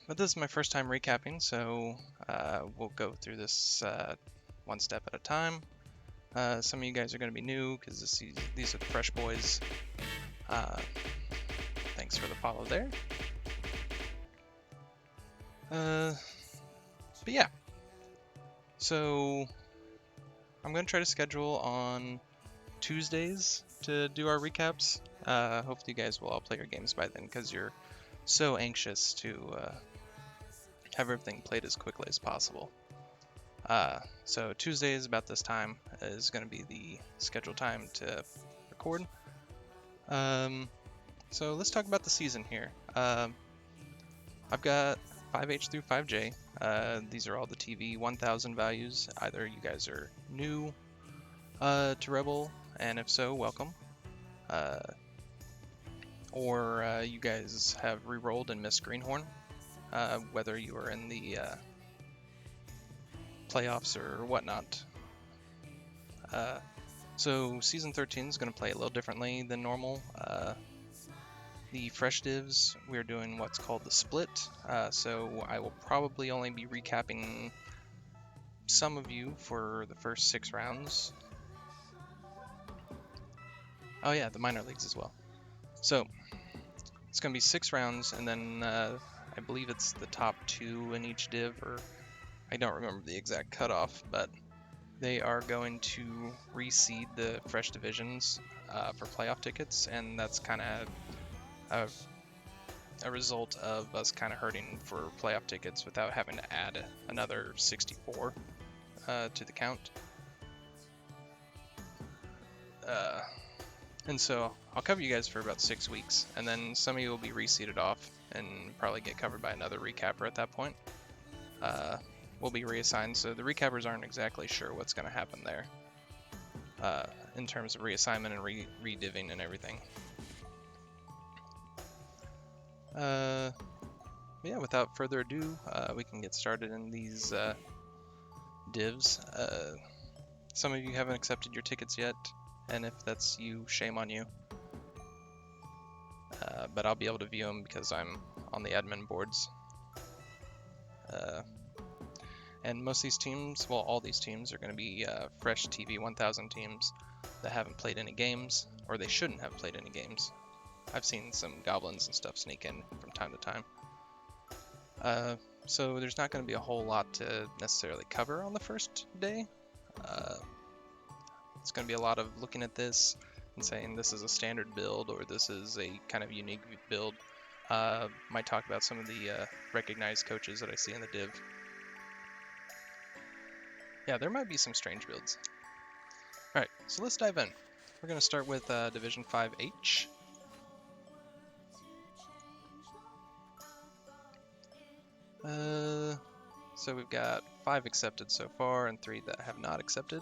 But this is my first time recapping, so we'll go through this one step at a time. Some of you guys are going to be new because these are the fresh boys. Thanks for the follow there. But yeah, so I'm going to try to schedule on Tuesdays to do our recaps. Hopefully you guys will all play your games by then because you're so anxious to have everything played as quickly as possible. So Tuesdays about this time is going to be the scheduled time to record. So let's talk about the season here. I've got 5H through 5J. These are all the TV 1000 values. Either you guys are new to Rebbl, and if so, welcome. Or you guys have re-rolled and missed Greenhorn, whether you are in the playoffs or whatnot. So Season 13 is going to play a little differently than normal. The fresh divs, we're doing what's called the split, so I will probably only be recapping some of you for the first 6 rounds. Oh yeah, the minor leagues as well. So it's going to be 6 rounds, and then I believe it's the top 2 in each div, or I don't remember the exact cutoff, but they are going to reseed the fresh divisions for playoff tickets, and that's kind of a result of us kind of hurting for playoff tickets without having to add another 64 to the count. And so I'll cover you guys for about 6 weeks, and then some of you will be reseeded off and probably get covered by another recapper at that point. Will be reassigned, so the recappers aren't exactly sure what's going to happen there in terms of reassignment and rediving and everything. Yeah, without further ado, we can get started in these divs. Some of you haven't accepted your tickets yet, and if that's you, shame on you. But I'll be able to view them because I'm on the admin boards. And most of these teams, well, all these teams are going to be fresh TV 1000 teams that haven't played any games, or they shouldn't have played any games. I've seen some goblins and stuff sneak in from time to time. So there's not going to be a whole lot to necessarily cover on the first day. It's going to be a lot of looking at this and saying this is a standard build or this is a kind of unique build. Might talk about some of the recognized coaches that I see in the div. Yeah, there might be some strange builds. Alright, so let's dive in. We're going to start with Division 5H. So we've got 5 accepted so far and 3 that have not accepted.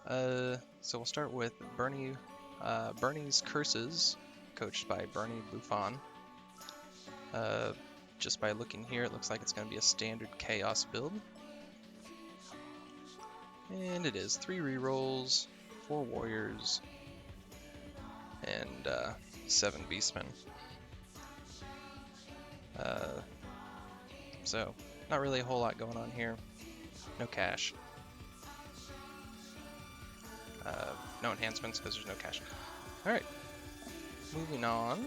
So we'll start with Bernie's Curses, coached by Bernie Buffon. Just by looking here, it looks like it's going to be a standard Chaos build. And it is 3 rerolls, 4 Warriors, and 7 Beastmen. So, not really a whole lot going on here. No cash. No enhancements because there's no cash. Alright, moving on.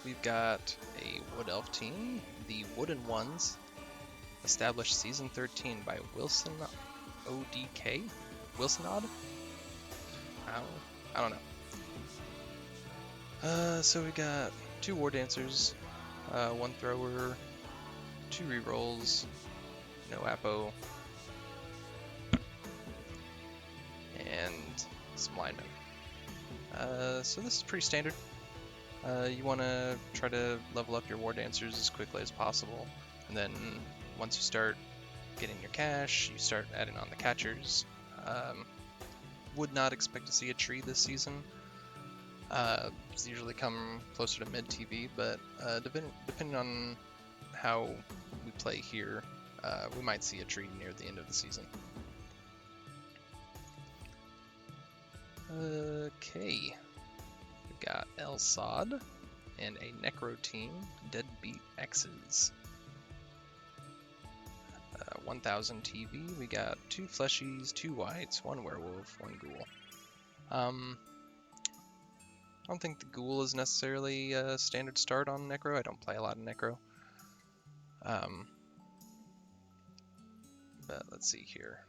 We've got a Wood Elf team, the Wooden Ones, established Season 13 by Wilson ODK? Wilsonod? I don't know. So we got 2 War Dancers, 1 Thrower, 2 rerolls, no Apo, and some linemen. So this is pretty standard. You want to try to level up your War Dancers as quickly as possible, and then once you start getting your cash, you start adding on the catchers. Would not expect to see a tree this season. These usually come closer to mid-TV, but depending on how we play here, we might see a tree near the end of the season. Okay, we got El Sad and a Necro team, Deadbeat X's. 1000 TV, we got 2 fleshies, 2 whites, 1 werewolf, 1 ghoul. I don't think the ghoul is necessarily a standard start on Necro. I don't play a lot of Necro. But let's see here.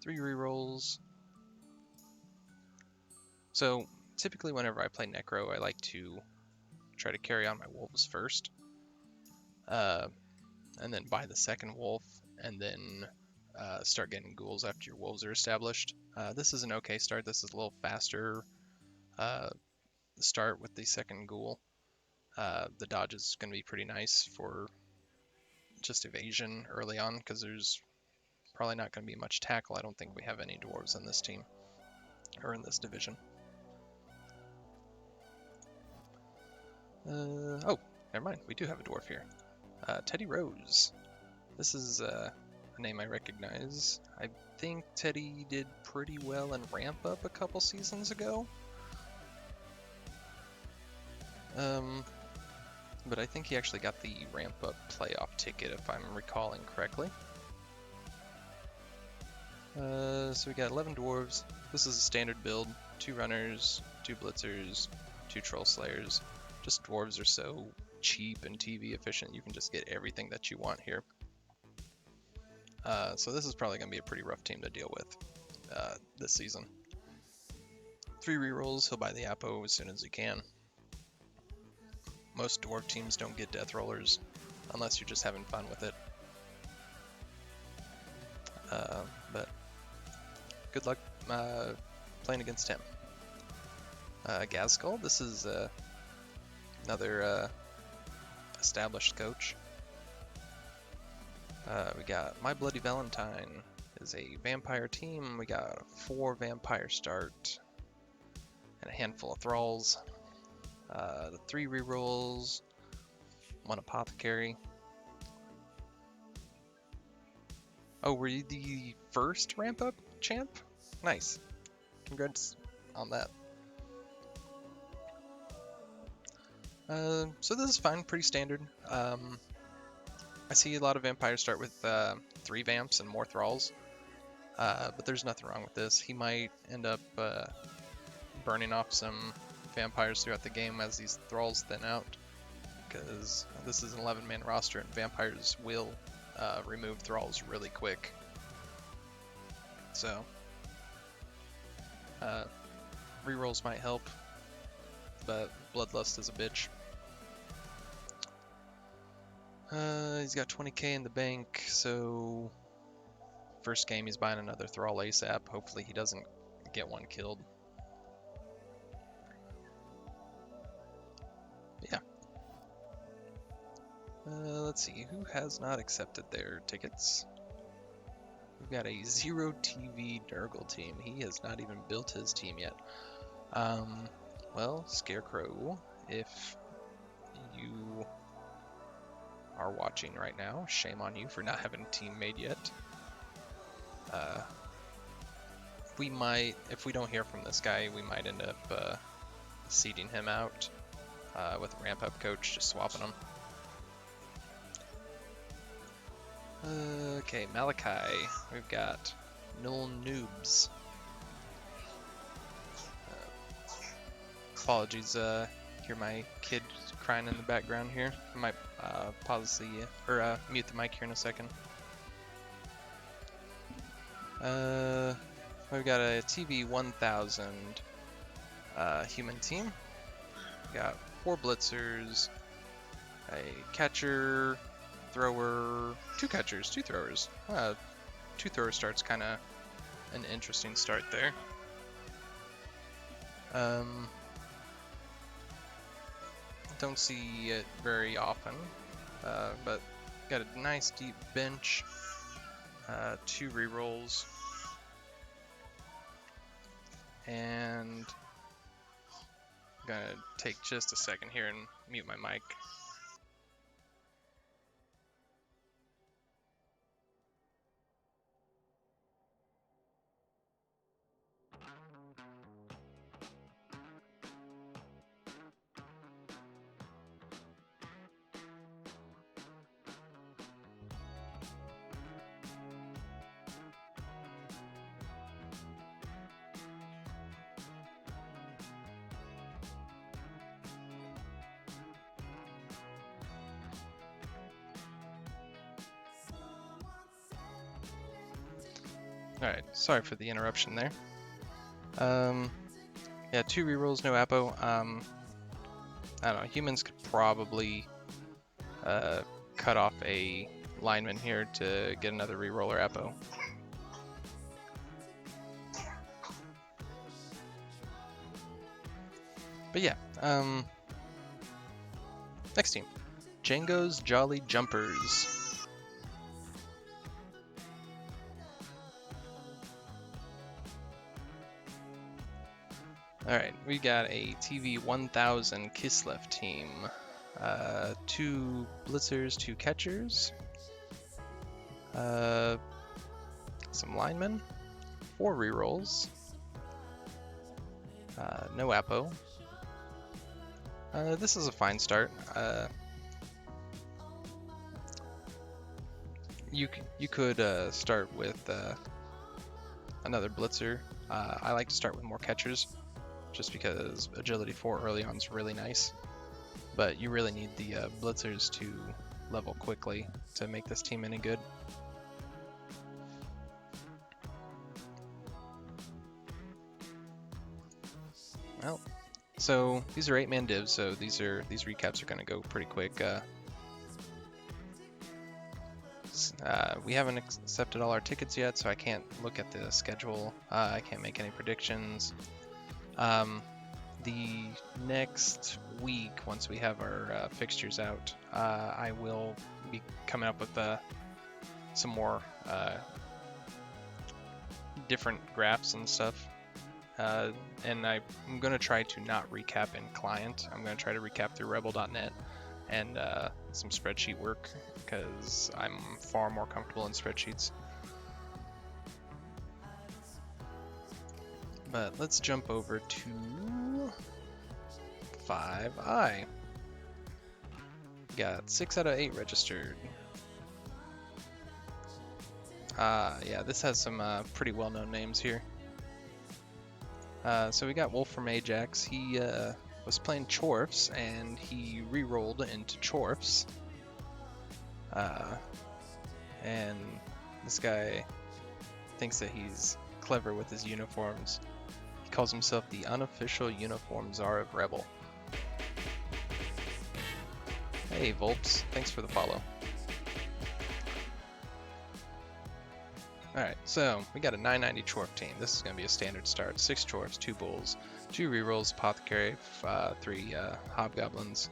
3 rerolls. So typically whenever I play Necro, I like to try to carry on my wolves first. And then buy the second wolf, and then start getting ghouls after your wolves are established. This is an okay start. This is a little faster start with the second ghoul. The dodge is going to be pretty nice for just evasion early on, because there's probably not going to be much tackle. I don't think we have any dwarves in this team, or in this division. Oh, never mind. We do have a dwarf here. Teddy Rose. This is a name I recognize. I think Teddy did pretty well in Ramp Up a couple seasons ago. But I think he actually got the Ramp Up playoff ticket, if I'm recalling correctly. So we got 11 dwarves. This is a standard build. 2 runners, 2 blitzers, 2 troll slayers. Just dwarves are so cheap and TV efficient, you can just get everything that you want here. So this is probably going to be a pretty rough team to deal with this season. 3 rerolls, he'll buy the Apo as soon as he can. Most dwarf teams don't get death rollers unless you're just having fun with it. But good luck playing against him. Gazskull, this is another established coach. We got My Bloody Valentine is a vampire team. We got 4 vampire start and a handful of thralls. 3 rerolls, 1 apothecary. Oh, were you the first ramp up champ? Nice. Congrats on that. So this is fine, pretty standard. I see a lot of vampires start with 3 vamps and more thralls, but there's nothing wrong with this. He might end up burning off some vampires throughout the game as these thralls thin out, because this is an 11-man roster and vampires will remove thralls really quick. So rerolls might help, but Bloodlust is a bitch. He's got 20k in the bank, so first game he's buying another thrall ASAP. Hopefully he doesn't get one killed. Yeah. Let's see, who has not accepted their tickets? We've got a 0 TV Nurgle team. He has not even built his team yet. Well, Scarecrow, if you are watching right now, shame on you for not having a team made yet. We might, if we don't hear from this guy, we might end up seeding him out with a ramp up coach, just swapping him. Okay, Malachi, we've got Null Noobs. Apologies, hear my kid crying in the background here. I might pause the, or mute the mic here in a second. We've got a TV 1000 human team. We got 4 blitzers, a catcher, thrower, 2 catchers, 2 throwers. 2 thrower starts kind of an interesting start there. Don't see it very often, but got a nice deep bench, 2 rerolls, and I'm gonna take just a second here and mute my mic. Alright, sorry for the interruption there. Yeah, 2 rerolls, no Apo. I don't know, humans could probably cut off a lineman here to get another reroll or Apo. But yeah, next team. Django's Jolly Jumpers. Alright, we got a TV 1000 Kislev team. 2 blitzers, 2 catchers. Some linemen. 4 rerolls. No Apo. This is a fine start. You could start with another blitzer. I like to start with more catchers, just because agility 4 early on is really nice. But you really need the blitzers to level quickly to make this team any good. Well, so these are 8-man divs, so these recaps are going to go pretty quick. We haven't accepted all our tickets yet, so I can't look at the schedule. I can't make any predictions. The next week, once we have our fixtures out, I will be coming up with some more different graphs and stuff. And I'm going to try to not recap in client. I'm going to try to recap through Rebbl.net and some spreadsheet work, because I'm far more comfortable in spreadsheets. But let's jump over to 5I. Got 6 out of 8 registered. Yeah, this has some pretty well-known names here. So we got Wolf from Ajax. He was playing Chorfs, and he re-rolled into Chorfs. And this guy thinks that he's clever with his uniforms. He calls himself the unofficial uniform czar of Rebbl. Hey Volps, thanks for the follow. Alright, so we got a 990 Chorf team. This is going to be a standard start. 6 Chorfs, 2 Bulls, 2 rerolls, Apothecary, 3 Hobgoblins.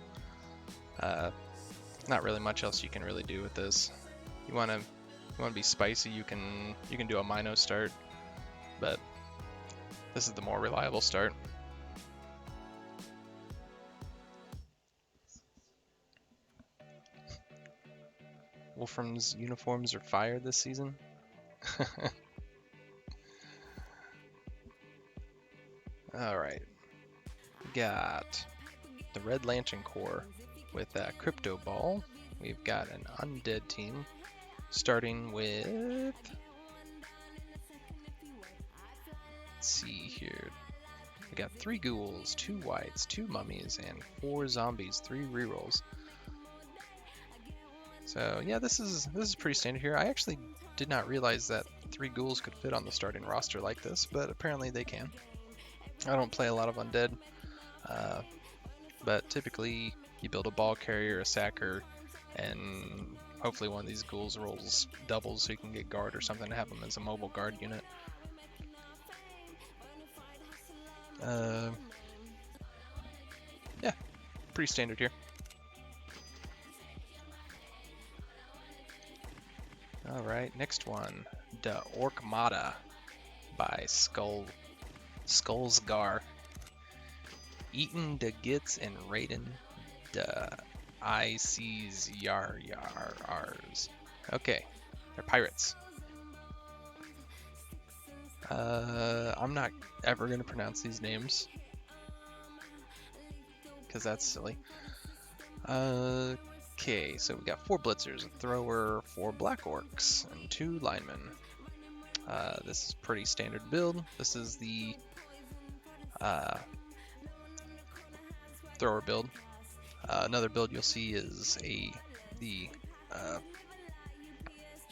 Not really much else you can really do with this. You want to be spicy, you can do a Mino start, but this is the more reliable start. Wolfram's uniforms are fire this season. Alright, got the Red Lantern Corps with Crypto Ball. We've got an Undead team starting with, let's see here, we got 3 Ghouls, 2 Whites, 2 Mummies, and 4 Zombies, 3 rerolls. So yeah, this is pretty standard here. I actually did not realize that 3 Ghouls could fit on the starting roster like this, but apparently they can. I don't play a lot of Undead, but typically you build a ball carrier, a sacker, and hopefully one of these Ghouls rolls doubles so you can get guard or something to have them as a mobile guard unit. Yeah, pretty standard here. Alright, next one, the Orkmada by Skullsgar. Eaten de Gits and Raiden de IC's Yars. Okay, they're pirates. I'm not ever going to pronounce these names, because that's silly. Okay, so we got 4 blitzers, a thrower, 4 black orcs, and 2 linemen. This is pretty standard build. This is the thrower build. Another build you'll see is the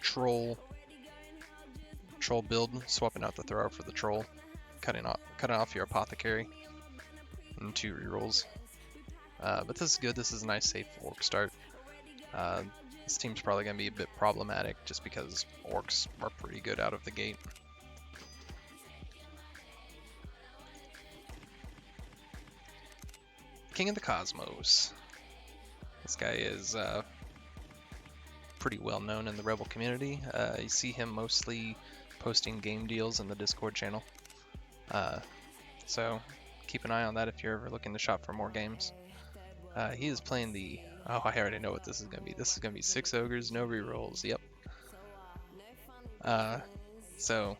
troll troll build, swapping out the thrower for the troll, cutting off your apothecary, and 2 rerolls. But this is good. This is a nice safe orc start. This team's probably going to be a bit problematic just because orcs are pretty good out of the gate. King of the Cosmos. This guy is pretty well known in the Rebbl community. You see him mostly posting game deals in the Discord channel. So keep an eye on that if you're ever looking to shop for more games. He is playing the... Oh, I already know what this is going to be. This is going to be 6 ogres, no rerolls. Yep. So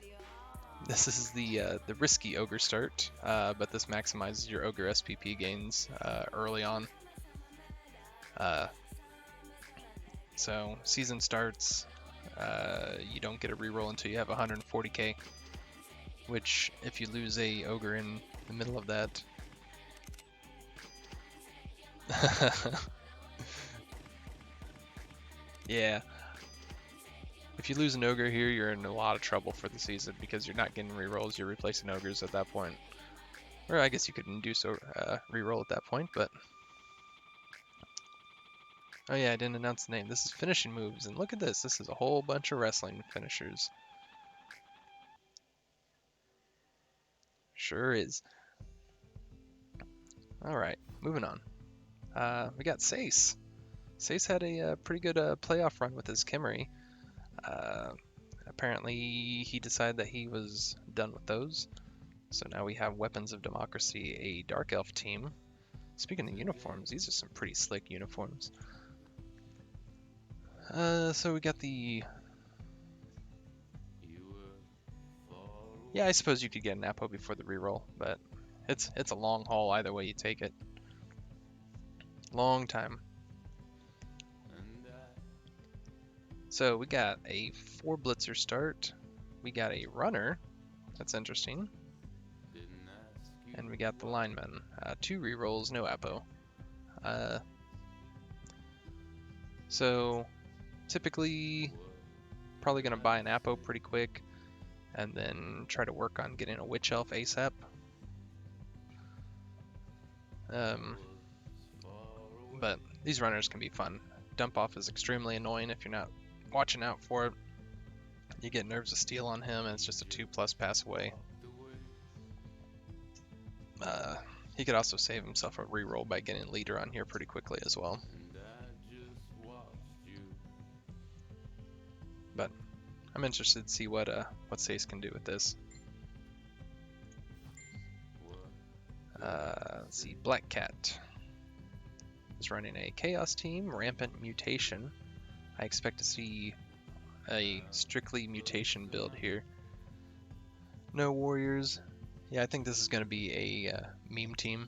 this is the risky ogre start, but this maximizes your ogre SPP gains early on. So season starts, you don't get a reroll until you have 140k, which if you lose a ogre in the middle of that, yeah, if you lose an ogre here, you're in a lot of trouble for the season because you're not getting rerolls, you're replacing ogres at that point. Or I guess you could induce a reroll at that point, but... Oh yeah, I didn't announce the name. This is finishing moves, and look at this. This is a whole bunch of wrestling finishers. Sure is. Alright, moving on. We got Sace. Sace had a pretty good playoff run with his Kimmery. Apparently he decided that he was done with those. So now we have Weapons of Democracy, a Dark Elf team. Speaking of uniforms, these are some pretty slick uniforms. So we got the... Yeah, I suppose you could get an Apo before the reroll, but it's a long haul either way you take it. Long time. So we got a 4 blitzer start. We got a runner. That's interesting. And we got the lineman. 2 rerolls, no Apo. So typically probably going to buy an Apo pretty quick and then try to work on getting a Witch Elf ASAP. But these runners can be fun. Dump off is extremely annoying if you're not watching out for it. You get Nerves of Steel on him and it's just a 2+ pass away. He could also save himself a reroll by getting leader on here pretty quickly as well. But I'm interested to see what Sace can do with this. Let's see, Black Cat is running a Chaos team, Rampant Mutation. I expect to see a strictly mutation build here. No warriors. Yeah, I think this is going to be a meme team.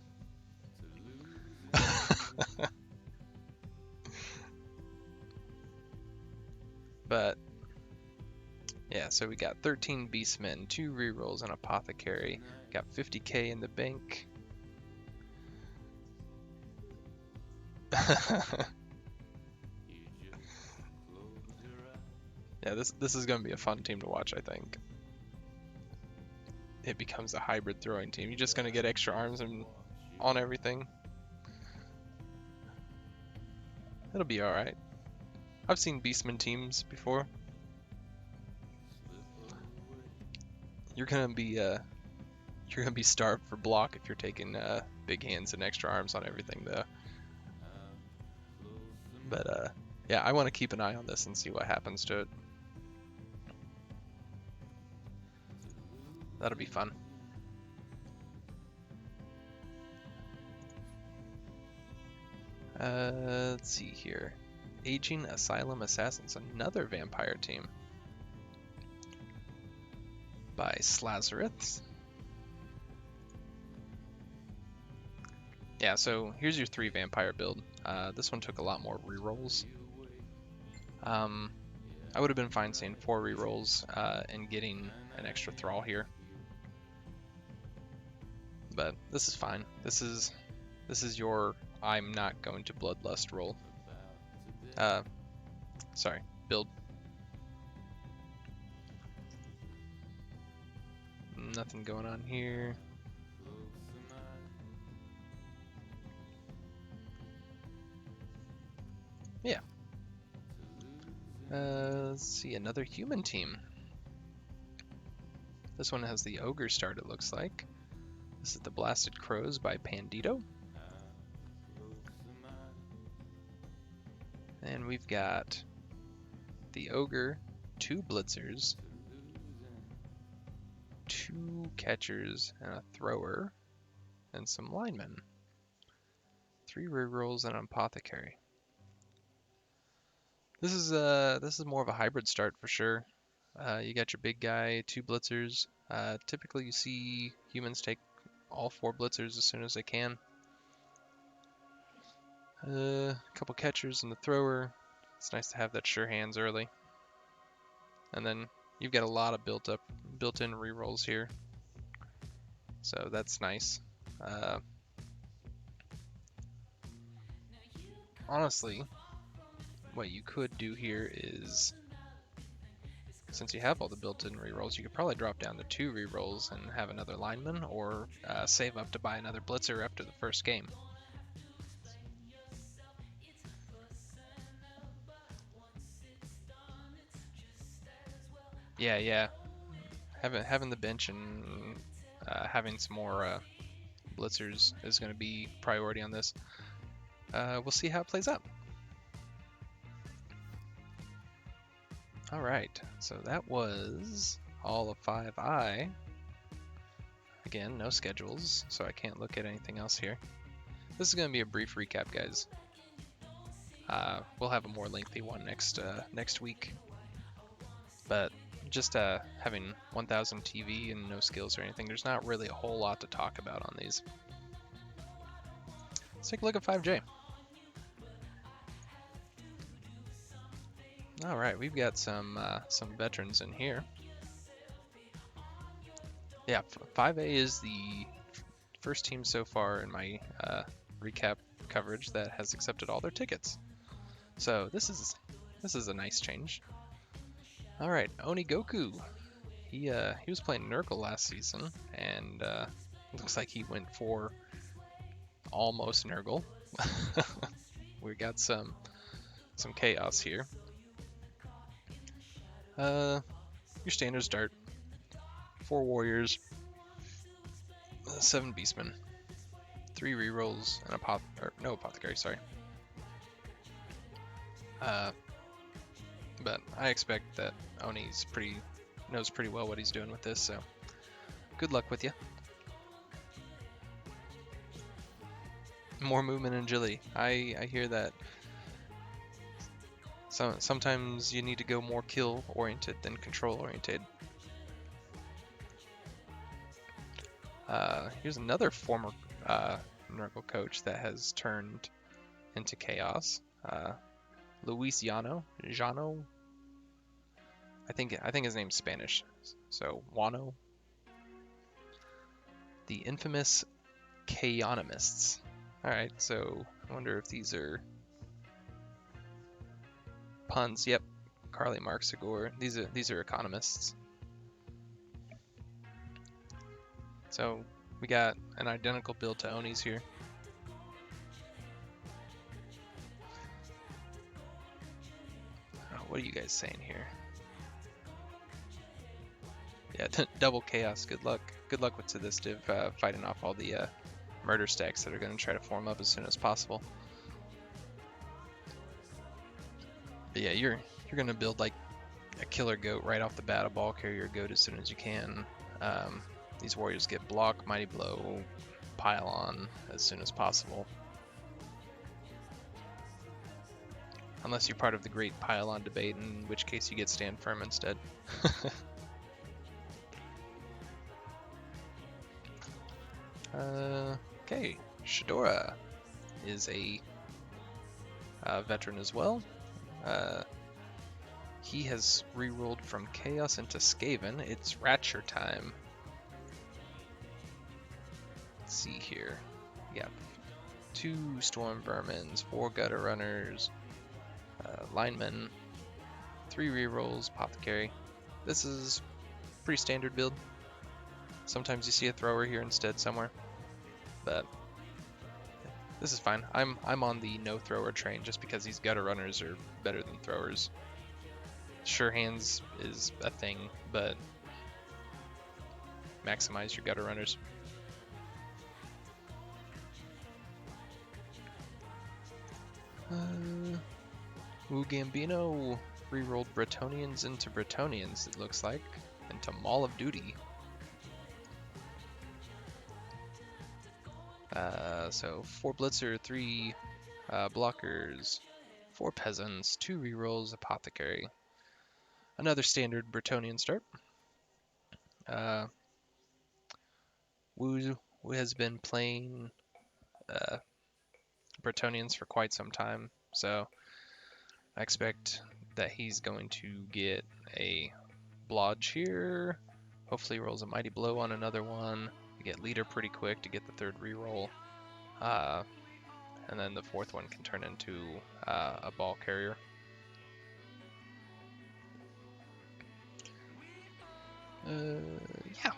But yeah, so we got 13 Beastmen, 2 rerolls, and Apothecary. Got 50k in the bank. Yeah, this is going to be a fun team to watch, I think. It becomes a hybrid throwing team. You're just going to get extra arms and on everything. It'll be alright. I've seen Beastman teams before. You're gonna be starved for block if you're taking big hands and extra arms on everything though. But yeah, I want to keep an eye on this and see what happens to it. That'll be fun. Let's see here. Aging Asylum Assassins, another vampire team. By Slazarith. Yeah, so here's your 3 vampire build. This one took a lot more rerolls. I would have been fine seeing 4 rerolls and getting an extra thrall here. But this is fine. This is your I'm not going to bloodlust roll. Sorry, build. Nothing going on here. Yeah. Let's see, another human team. This one has the Ogre start, it looks like. This is the Blasted Crows by Pandito. And we've got the Ogre, 2 Blitzers, 2 catchers, and a thrower, and some linemen. 3 rerolls and an apothecary. This is more of a hybrid start for sure. You got your big guy, 2 blitzers. Typically you see humans take all 4 blitzers as soon as they can. A couple catchers and the thrower. It's nice to have that sure hands early. And then you've got a lot of built-in rerolls here. So that's nice. Honestly, what you could do here is, since you have all the built-in rerolls, you could probably drop down to 2 rerolls and have another lineman, or save up to buy another blitzer after the first game. Yeah. Having the bench and having some more blitzers is going to be priority on this. We'll see how it plays out. All right, so that was all of 5I. Again, no schedules, so I can't look at anything else here. This is going to be a brief recap, guys. We'll have a more lengthy one next week. But just having 1000 TV and no skills or anything, there's not really a whole lot to talk about on these. Let's take a look at 5J. All right, we've got some veterans in here. Yeah, 5A is the first team so far in my recap coverage that has accepted all their tickets. So this is a nice change. All right, Onigoku. He was playing Nurgle last season, and looks like he went for almost Nurgle. We got some chaos here. Your standard start: 4 warriors, 7 beastmen, 3 rerolls, and no apothecary. Sorry. But I expect that Oni's knows pretty well what he's doing with this, so good luck with you. More movement and agility. I hear that sometimes you need to go more kill oriented than control oriented. Here's another former Nurgle coach that has turned into chaos. Luis Jano. I think his name's Spanish, so Wano. The infamous Chaonomists. Alright, so I wonder if these are puns. Yep, Carly Marxigor. These are economists. So we got an identical build to Oni's here. What are you guys saying here? Yeah, double chaos. Good luck. Good luck with to this div, fighting off all the murder stacks that are going to try to form up as soon as possible. But yeah, you're going to build like a killer goat right off the bat, a ball carrier goat as soon as you can. These warriors get block, mighty blow, pile on as soon as possible. Unless you're part of the great pile-on debate, in which case you get stand firm instead. Okay, Shadora is a veteran as well. He has rerolled from Chaos into Skaven. It's Ratcher time. Let's see here. Yeah, 2 Storm Vermins, 4 Gutter Runners, linemen, 3 rerolls, apothecary. This is pretty standard build. Sometimes you see a thrower here instead somewhere, but this is fine. I'm on the no thrower train just because these gutter runners are better than throwers. Sure hands is a thing, but maximize your gutter runners. Wu Gambino re-rolled Bretonians into Bretonians, it looks like, into Mall of Duty. So 4 Blitzer, 3 blockers, 4 Peasants, 2 rerolls, Apothecary. Another standard Bretonian start. Wu has been playing Bretonians for quite some time, so I expect that he's going to get a Blodge here. Hopefully he rolls a Mighty Blow on another one. You get Leader pretty quick to get the 3rd reroll. And then the 4th one can turn into a Ball Carrier. Yeah.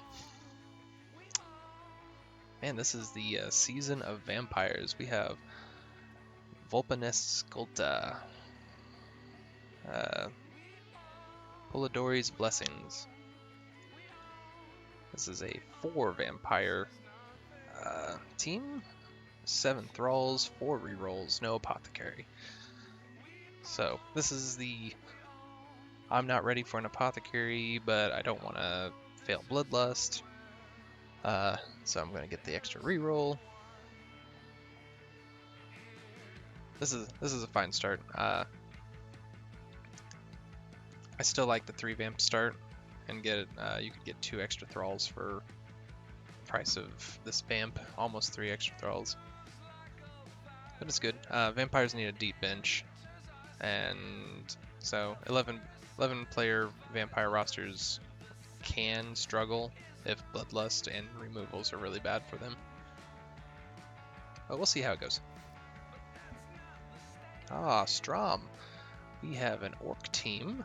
Man, this is the season of vampires. We have Vulpanest Sculpta, Polidori's Blessings. This is a 4 vampire team, 7 thralls, 4 rerolls, no apothecary. So this is the I'm not ready for an apothecary, but I don't want to fail bloodlust. So I'm going to get the extra reroll. This is a fine start. I still like the 3 vamp start, and get you could get 2 extra thralls for the price of this vamp, almost 3 extra thralls. But it's good. Vampires need a deep bench, and so 11 player vampire rosters can struggle if bloodlust and removals are really bad for them. But we'll see how it goes. Strom. We have an orc team,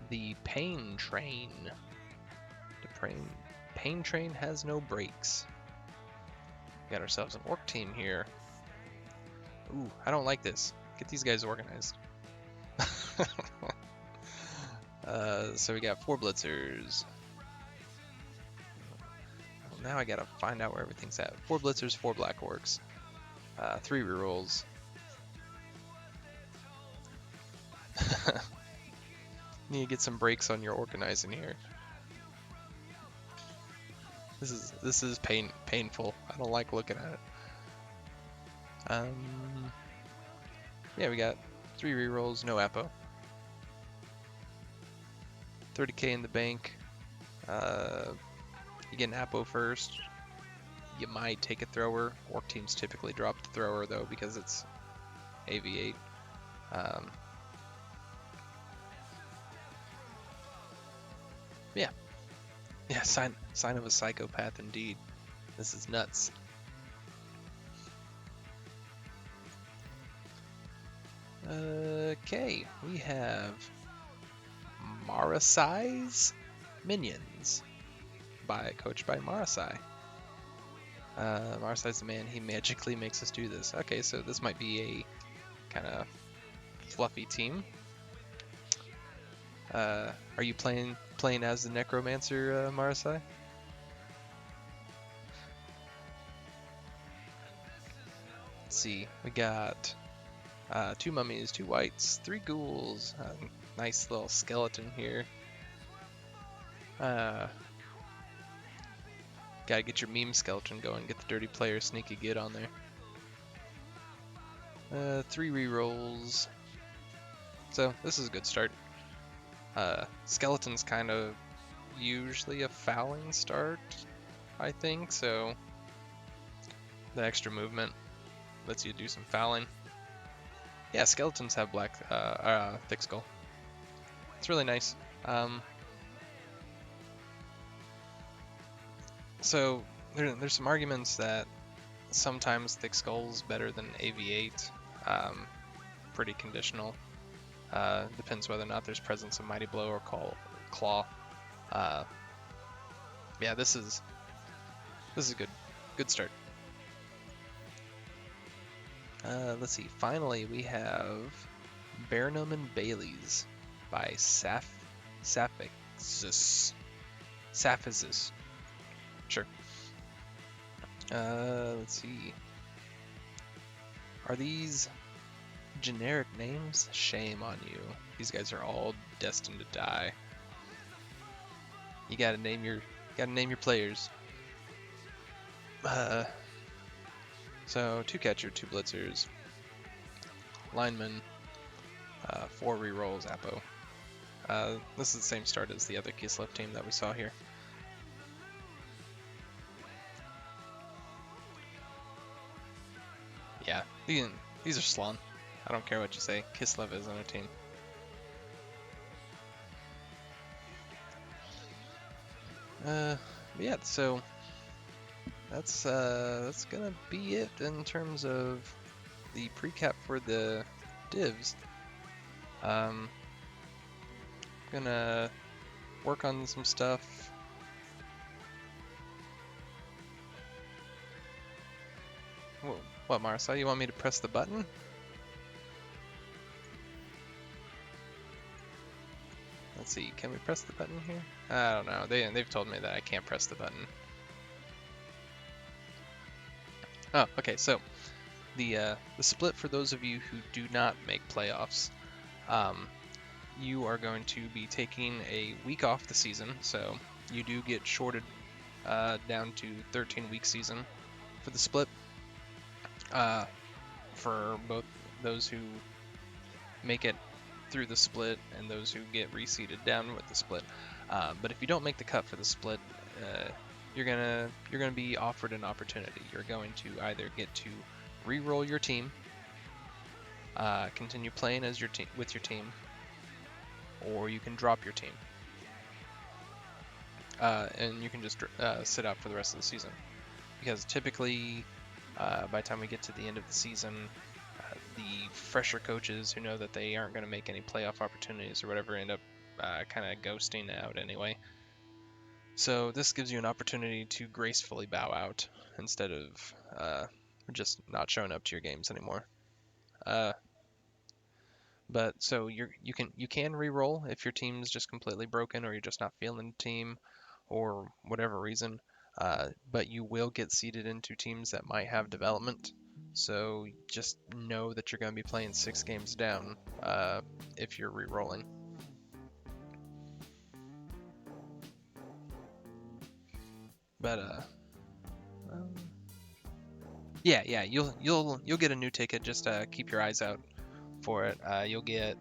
the Pain Train. The Pain Train has no brakes. We got ourselves an orc team here. Ooh, I don't like this. Get these guys organized. So we got 4 blitzers. Well, now I gotta find out where everything's at. 4 blitzers, 4 black orcs, 3 rerolls. Need to get some breaks on your organizing here. This is painful. I don't like looking at it. Yeah, we got 3 rerolls, no Apo. 30k in the bank. You get an Apo first. You might take a thrower. Orc teams typically drop the thrower though because it's AV8. Yeah, sign of a psychopath indeed. This is nuts. Okay, we have Marasai's Minions, coached by Marasai. Marasai's the man, he magically makes us do this. Okay, so this might be a kind of fluffy team. Are you playing as the Necromancer, Marasai? Let's see, we got 2 mummies, 2 whites, 3 ghouls, nice little skeleton here. Gotta get your meme skeleton going, get the dirty player sneaky good on there. 3 rerolls. So this is a good start. Skeleton's kind of usually a fouling start, I think, so the extra movement lets you do some fouling. Yeah, skeletons have thick skull. It's really nice. So there's some arguments that sometimes thick skull's better than AV8. Pretty conditional. Depends whether or not there's presence of Mighty Blow or Claw. Yeah, this is This is good. Good start. Let's see. Finally, we have Barnum and Bailey's by Sapphizus. Sure. Let's see. Are these generic names? Shame on you. These guys are all destined to die. You gotta name your players. So 2 catcher, 2 blitzers, lineman, 4 rerolls, Apo. This is the same start as the other Kislev team that we saw here. Yeah, these are Slon. I don't care what you say. Kislev is on a team. Yeah, so that's gonna be it in terms of the precap for the divs. Gonna work on some stuff. Whoa, what, Marcel? You want me to press the button? Let's see, can we press the button here? I don't know. They've told me that I can't press the button. Oh, okay. So the split for those of you who do not make playoffs, you are going to be taking a week off the season. So you do get shorted down to 13-week season for the split. For both those who make it through the split and those who get reseeded down with the split. But if you don't make the cut for the split, you're gonna be offered an opportunity. You're going to either get to re-roll your team, continue playing as your with your team, or you can drop your team, and you can just sit out for the rest of the season. Because typically, by the time we get to the end of the season, the fresher coaches who know that they aren't going to make any playoff opportunities or whatever end up kind of ghosting out anyway. So this gives you an opportunity to gracefully bow out instead of just not showing up to your games anymore. But so you can re-roll if your team's just completely broken or you're just not feeling the team or whatever reason. But you will get seeded into teams that might have development. So just know that you're going to be playing 6 games down if you're re-rolling. But yeah, you'll get a new ticket. Just keep your eyes out for it. You'll get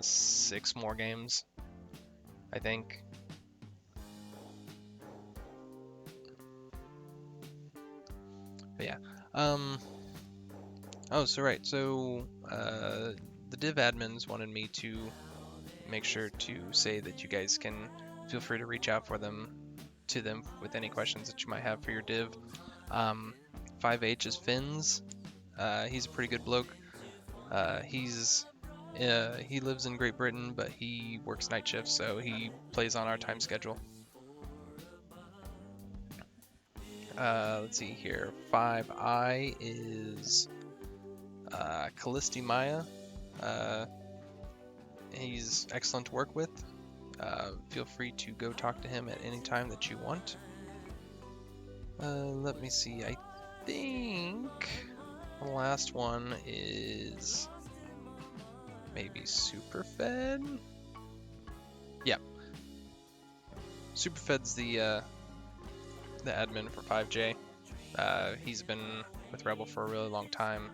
6 more games, I think. But yeah. Oh, so right. So the div admins wanted me to make sure to say that you guys can feel free to reach out to them with any questions that you might have for your div. 5H is Finn's. He's a pretty good bloke. He lives in Great Britain, but he works night shifts, so he plays on our time schedule. Let's see here. 5I is Callisti Maya. He's excellent to work with. Feel free to go talk to him at any time that you want. Let me see. I think the last one is maybe Superfed. Yeah, Superfed's the admin for 5J. He's been with Rebbl for a really long time,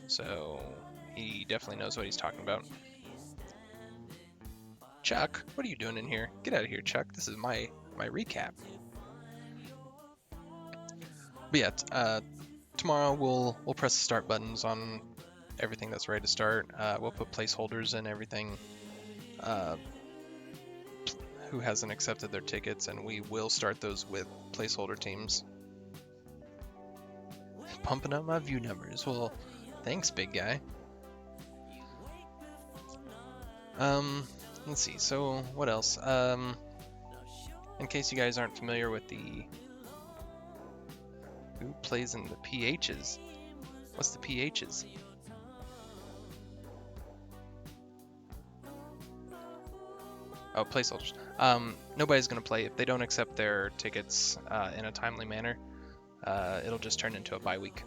so he definitely knows what he's talking about. Chuck, what are you doing in here? Get out of here, Chuck. This is my recap. But yeah, tomorrow we'll press the start buttons on everything that's ready to start. We'll put placeholders in everything who hasn't accepted their tickets, and we will start those with placeholder teams. Pumping up my view numbers. Well, thanks, big guy. Let's see. So what else? In case you guys aren't familiar with the Who plays in the PHs? What's the PHs? Oh, placeholders. Nobody's gonna play if they don't accept their tickets in a timely manner. It'll just turn into a bye week.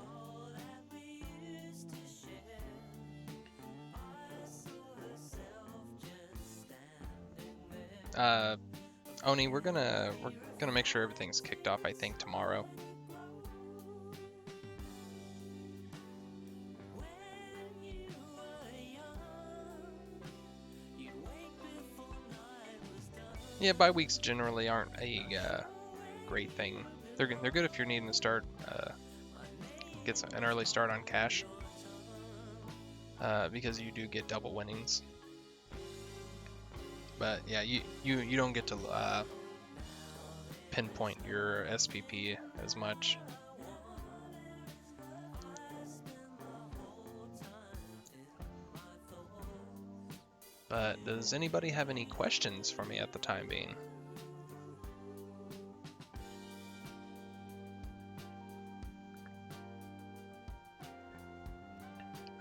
Oni, we're gonna make sure everything's kicked off, I think, tomorrow. Yeah, bye weeks generally aren't a great thing. They're good if you're needing to start get an early start on cash, because you do get double winnings. But yeah, you don't get to pinpoint your SPP as much. But does anybody have any questions for me at the time being?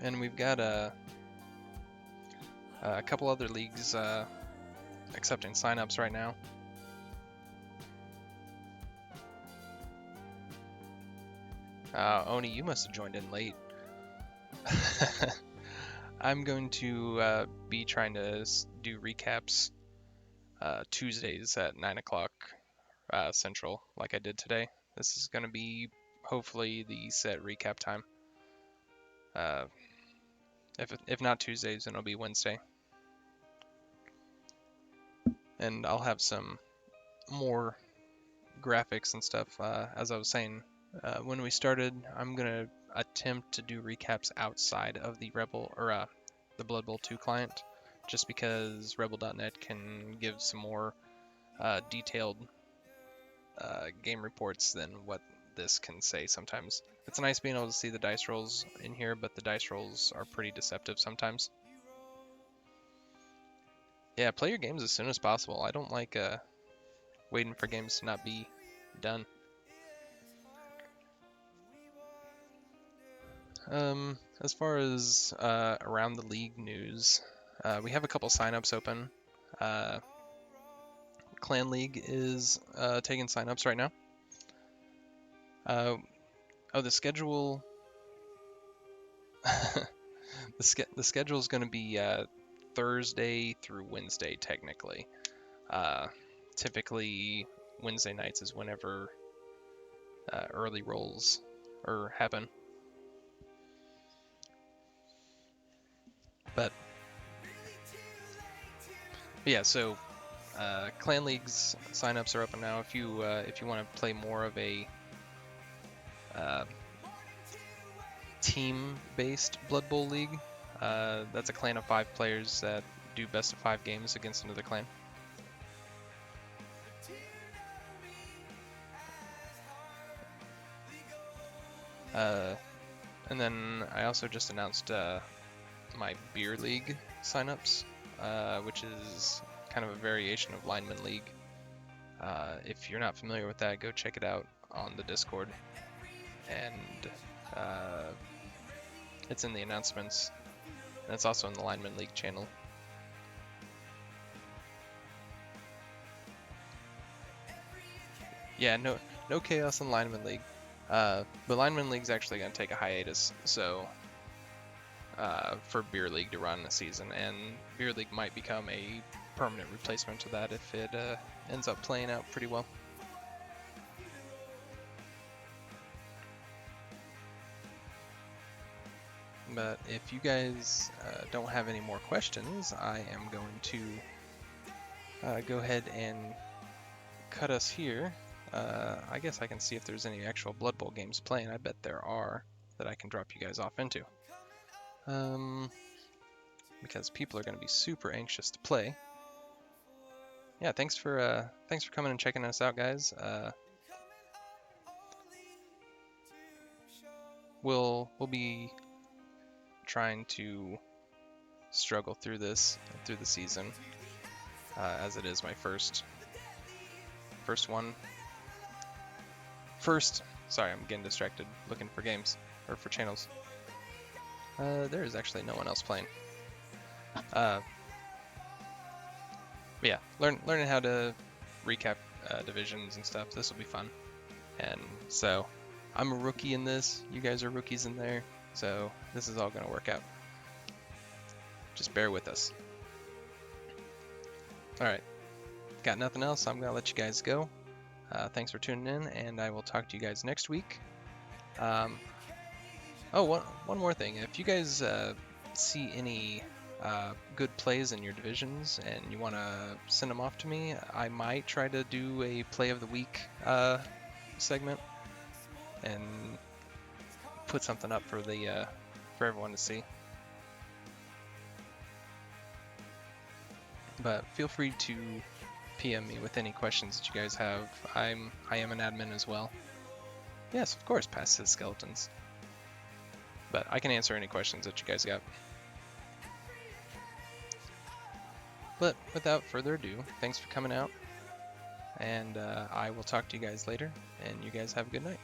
And we've got a couple other leagues accepting signups right now. Oni, you must have joined in late. I'm going to be trying to do recaps Tuesdays at 9 o'clock Central, like I did today. This is going to be hopefully the set recap time. If not Tuesdays, then it'll be Wednesday. And I'll have some more graphics and stuff. As I was saying, when we started, I'm going to attempt to do recaps outside of the Rebbl or the Blood Bowl 2 client, just because Rebbl.net can give some more detailed game reports than what this can say sometimes. It's nice being able to see the dice rolls in here, but the dice rolls are pretty deceptive sometimes. Yeah, play your games as soon as possible. I don't like waiting for games to not be done. As far as around the league news, we have a couple signups open. Clan League is taking signups right now. The schedule. The schedule is going to be Thursday through Wednesday, technically. Typically, Wednesday nights is whenever early rolls happen. But yeah, so Clan League's signups are open now. If you want to play more of a team-based Blood Bowl league, that's a clan of 5 players that do best of 5 games against another clan. And then I also just announced my beer league signups, which is kind of a variation of Lineman League. If you're not familiar with that, go check it out on the Discord, and it's in the announcements, and it's also in the Lineman League channel. Yeah, no chaos in Lineman League. But Lineman League's actually going to take a hiatus, so for Beer League to run a season, and Beer League might become a permanent replacement to that if it ends up playing out pretty well. But if you guys don't have any more questions, I am going to go ahead and cut us here. I guess I can see if there's any actual Blood Bowl games playing. I bet there are that I can drop you guys off into. Because people are going to be super anxious to play. Yeah, thanks for coming and checking us out, guys. We'll be trying to struggle through the season, as it is my first Sorry, I'm getting distracted looking for games, or for channels. There is actually no one else playing. But yeah, learning how to recap divisions and stuff. This will be fun. And so, I'm a rookie in this. You guys are rookies in there. So this is all going to work out. Just bear with us. All right. Got nothing else. I'm going to let you guys go. Thanks for tuning in, and I will talk to you guys next week. One more thing. If you guys see any good plays in your divisions and you want to send them off to me, I might try to do a play of the week segment and put something up for the for everyone to see. But feel free to PM me with any questions that you guys have. I am an admin as well. Yes, of course, pass his skeletons. But I can answer any questions that you guys got. But without further ado, thanks for coming out, and I will talk to you guys later, and you guys have a good night.